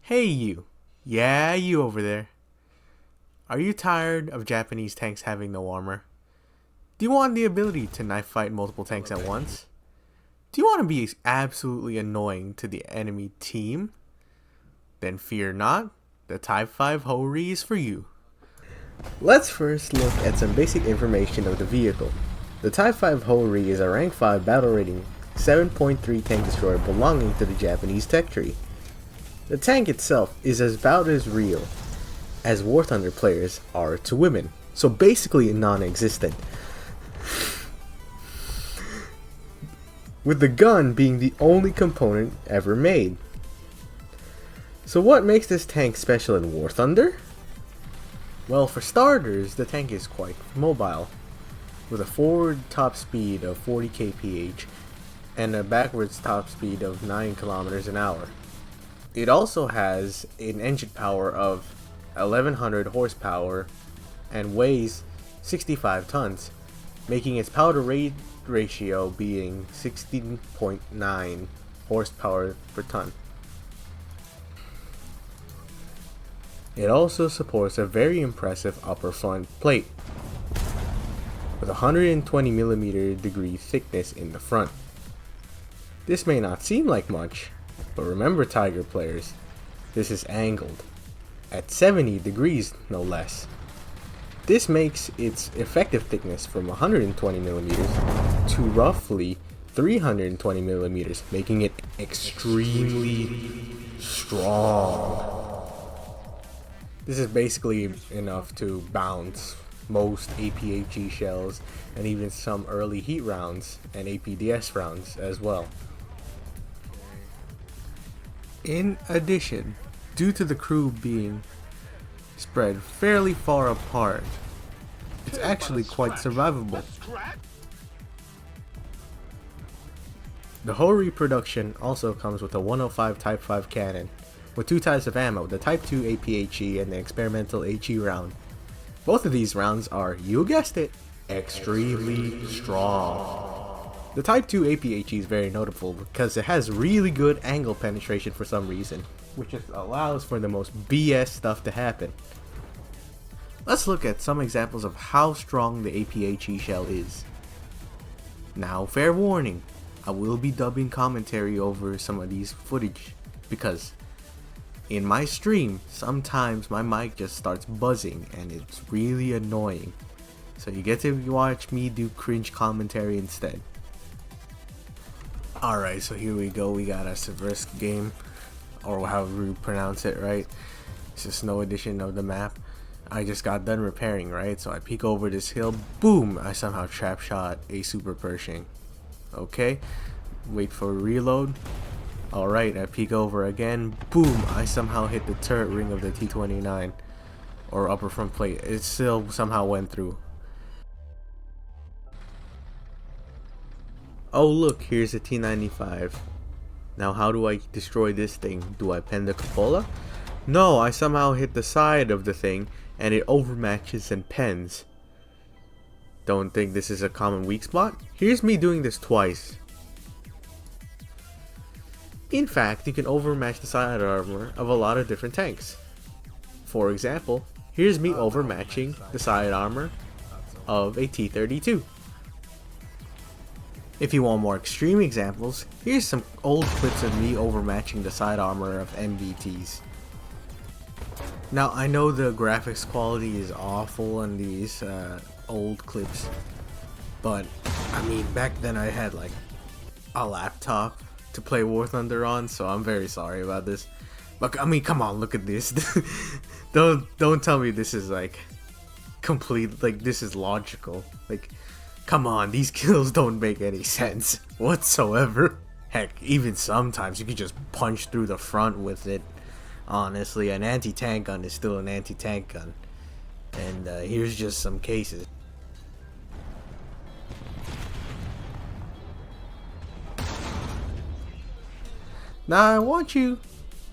Hey you. Yeah, you over there. Are you tired of Japanese tanks having no armor? Do you want the ability to knife fight multiple tanks at once? Do you want to be absolutely annoying to the enemy team? Then fear not, the Type 5 Hori is for you. Let's first look at some basic information of the vehicle. The Type 5 Hori is a rank 5 battle rating 7.3 tank destroyer belonging to the Japanese tech tree. The tank itself is about as real as War Thunder players are to women, so basically non-existent. With the gun being the only component ever made. So what makes this tank special in War Thunder? Well, for starters, the tank is quite mobile, with a forward top speed of 40 kph and a backwards top speed of 9 kilometers an hour. It also has an engine power of 1100 horsepower and weighs 65 tons, making its power to weight ratio being 16.9 horsepower per ton. It also supports a very impressive upper front plate with 120mm degree thickness in the front. This may not seem like much, but remember, Tiger players, this is angled at 70 degrees no less. This makes its effective thickness from 120mm to roughly 320mm, making it extremely strong. This is basically enough to bounce most APHE shells and even some early heat rounds and APDS rounds as well. In addition, due to the crew being spread fairly far apart, it's actually quite survivable. The Hori production also comes with a 105 Type 5 cannon, with two types of ammo, the Type 2 APHE and the experimental HE round. Both of these rounds are, you guessed it, extremely strong. The Type 2 APHE is very notable because it has really good angle penetration for some reason, which just allows for the most BS stuff to happen. Let's look at some examples of how strong the APHE shell is. Now, fair warning, I will be dubbing commentary over some of these footage because in my stream, sometimes my mic just starts buzzing and it's really annoying. So you get to watch me do cringe commentary instead. Alright, so here we go. We got a Seversk game, or however you pronounce it, right? It's a snow edition of the map. I just got done repairing, right? So I peek over this hill, boom! I somehow trap shot a Super Pershing. Okay, wait for a reload. Alright, I peek over again, boom! I somehow hit the turret ring of the T-29, or upper front plate. It still somehow went through. Oh look, here's a T-95. Now how do I destroy this thing? Do I pen the cupola? No, I somehow hit the side of the thing and it overmatches and pens. Don't think this is a common weak spot? Here's me doing this twice. In fact, you can overmatch the side armor of a lot of different tanks. For example, here's me overmatching the side armor of a T-32. If you want more extreme examples, here's some old clips of me overmatching the side armor of MBTs. Now I know the graphics quality is awful on these old clips, but I mean back then I had like a laptop to play War Thunder on, so I'm very sorry about this. But I mean, come on, look at this. don't tell me this is like complete, like this is logical. Like, come on, these kills don't make any sense whatsoever. Heck, even sometimes you can just punch through the front with it. Honestly, an anti-tank gun is still an anti-tank gun. And here's just some cases. Now I want you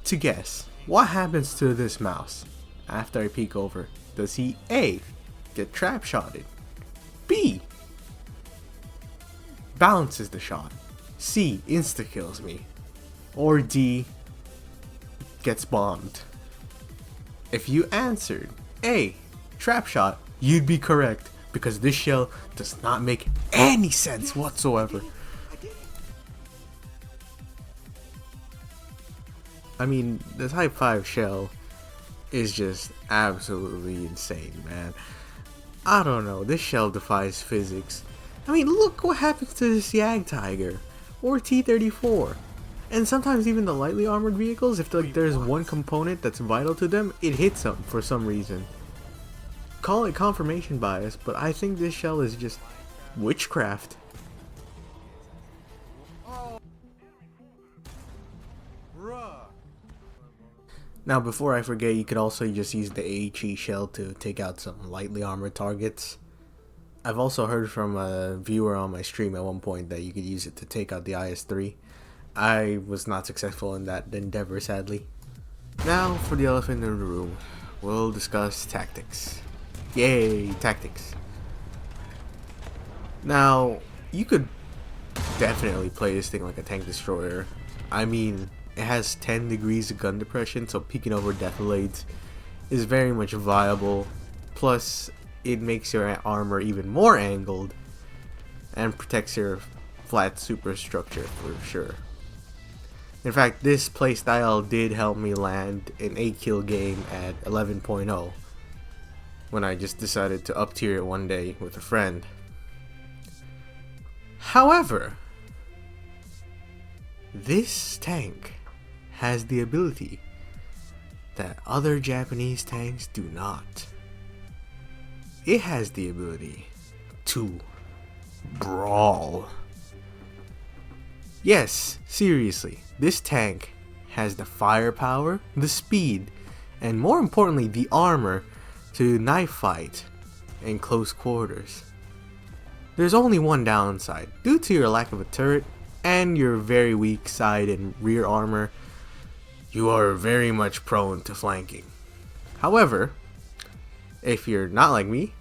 to guess what happens to this mouse after I peek over. Does he A, get trap shotted, B, bounces the shot, C, insta kills me, or D, gets bombed. If you answered A, trap shot, you'd be correct, because this shell does not make any sense whatsoever. I mean, the Type 5 shell is just absolutely insane, man. I don't know, this shell defies physics. I mean, look what happens to this Yag Tiger, or T-34. And sometimes even the lightly armored vehicles, if there's one component that's vital to them, it hits them for some reason. Call it confirmation bias, but I think this shell is just witchcraft. Now before I forget, you could also just use the APHE shell to take out some lightly armored targets. I've also heard from a viewer on my stream at one point that you could use it to take out the IS-3. I was not successful in that endeavor, sadly. Now for the elephant in the room, we'll discuss tactics. Yay, tactics. Now, you could definitely play this thing like a tank destroyer. I mean, it has 10 degrees of gun depression, so peeking over defilades is very much viable. Plus, it makes your armor even more angled and protects your flat superstructure for sure. In fact, this playstyle did help me land an 8-kill game at 11.0 when I just decided to up tier it one day with a friend. However, this tank has the ability that other Japanese tanks do not. It has the ability to brawl. Yes, seriously, this tank has the firepower, the speed, and more importantly the armor to knife fight in close quarters. There's only one downside. Due to your lack of a turret and your very weak side and rear armor, you are very much prone to flanking. However, if you're not like me,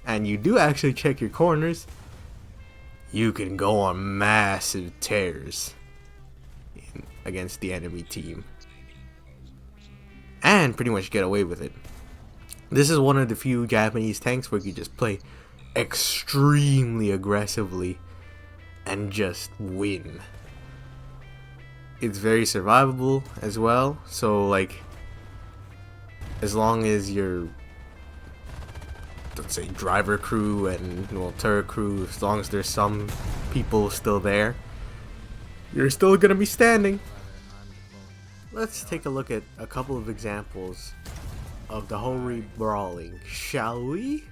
and you do actually check your corners, you can go on massive tears against the enemy team. And pretty much get away with it. This is one of the few Japanese tanks where you just play extremely aggressively and just win. It's very survivable as well, so like as long as your, let's say, driver crew and turret crew, as long as there's some people still there, you're still gonna be standing. Let's take a look at a couple of examples of the Hori brawling, shall we?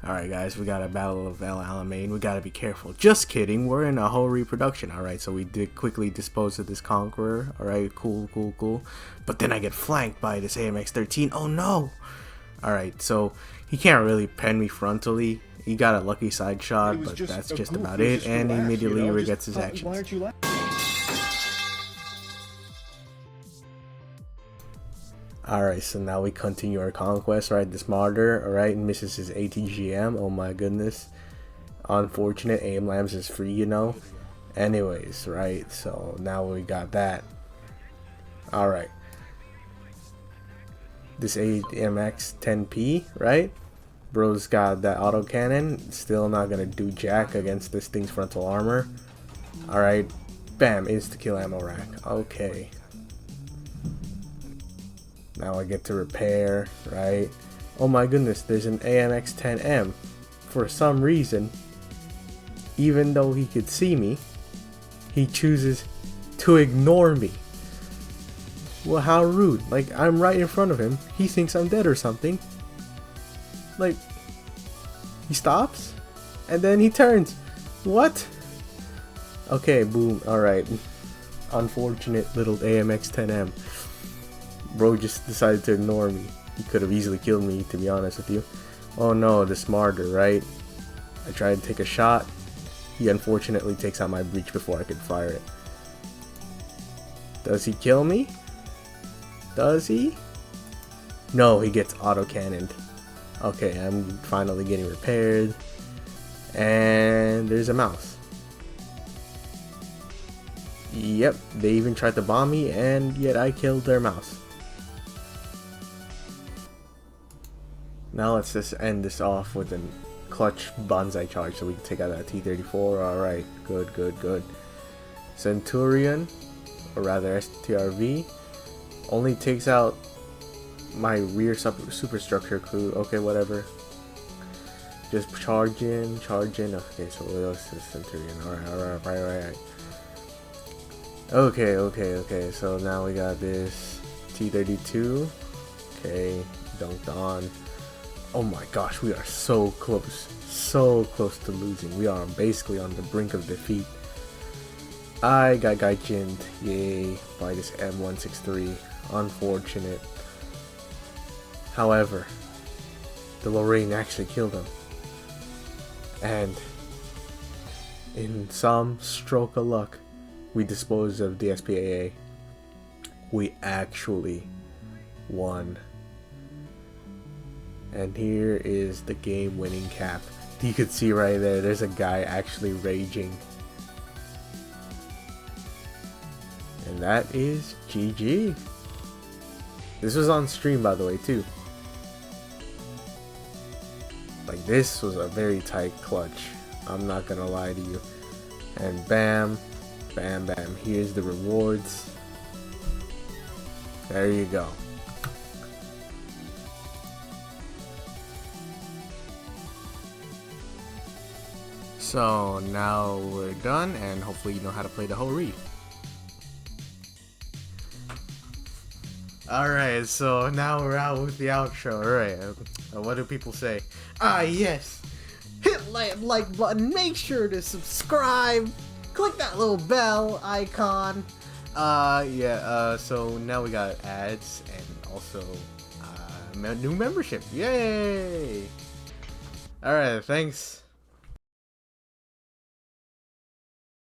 Alright guys, we got a Battle of El Alamein, we gotta be careful. Just kidding, we're in a Hori production, alright, so we did quickly dispose of this Conqueror, alright, cool. But then I get flanked by this AMX-13, oh no! Alright, so he can't really pen me frontally. He got a lucky side shot, but that's just about it, and he immediately regrets his actions. Alright, so now we continue our conquest, right? This martyr, alright, misses his ATGM, oh my goodness. Unfortunate, aim lambs is free, you know. Anyways, right, so now we got that. Alright. This AMX 10P, right? Bro's got that autocannon, still not gonna do jack against this thing's frontal armor. Alright, bam, insta-kill ammo rack, okay. Now I get to repair, right? Oh my goodness, there's an AMX 10M. For some reason, even though he could see me, he chooses to ignore me. Well, how rude. Like, I'm right in front of him. He thinks I'm dead or something. Like, he stops, and then he turns. What? Okay, boom, alright. Unfortunate little AMX 10M. Bro just decided to ignore me. He could have easily killed me, to be honest with you. Oh no, the martyr, right? I tried to take a shot. He unfortunately takes out my breach before I could fire it. Does he kill me? Does he? No, he gets auto-cannoned. Okay, I'm finally getting repaired. And there's a mouse. Yep, they even tried to bomb me, and yet I killed their mouse. Now let's just end this off with a clutch bonsai charge so we can take out that T-34. Alright, good, good, good. Centurion, or rather STRV, only takes out my rear superstructure crew. Okay, whatever. Just charge in, charge in. Okay, so what else is Centurion? Alright. Okay, so now we got this T-32. Okay, dunked on. Oh my gosh, we are so close to losing. We are basically on the brink of defeat. I got gaijined, yay, by this M163. Unfortunate. However, the Lorraine actually killed him. And in some stroke of luck, we disposed of the SPAA. We actually won. And here is the game-winning cap. You could see right there, there's a guy actually raging. And that is GG. This was on stream, by the way, too. Like, this was a very tight clutch. I'm not gonna lie to you. And bam, bam, bam. Here's the rewards. There you go. So now we're done, and hopefully you know how to play the whole read. Alright, so now we're out with the outro. Alright, what do people say? Ah, yes! Hit that like button, make sure to subscribe, click that little bell icon. So now we got ads and also new membership. Yay! Alright, thanks.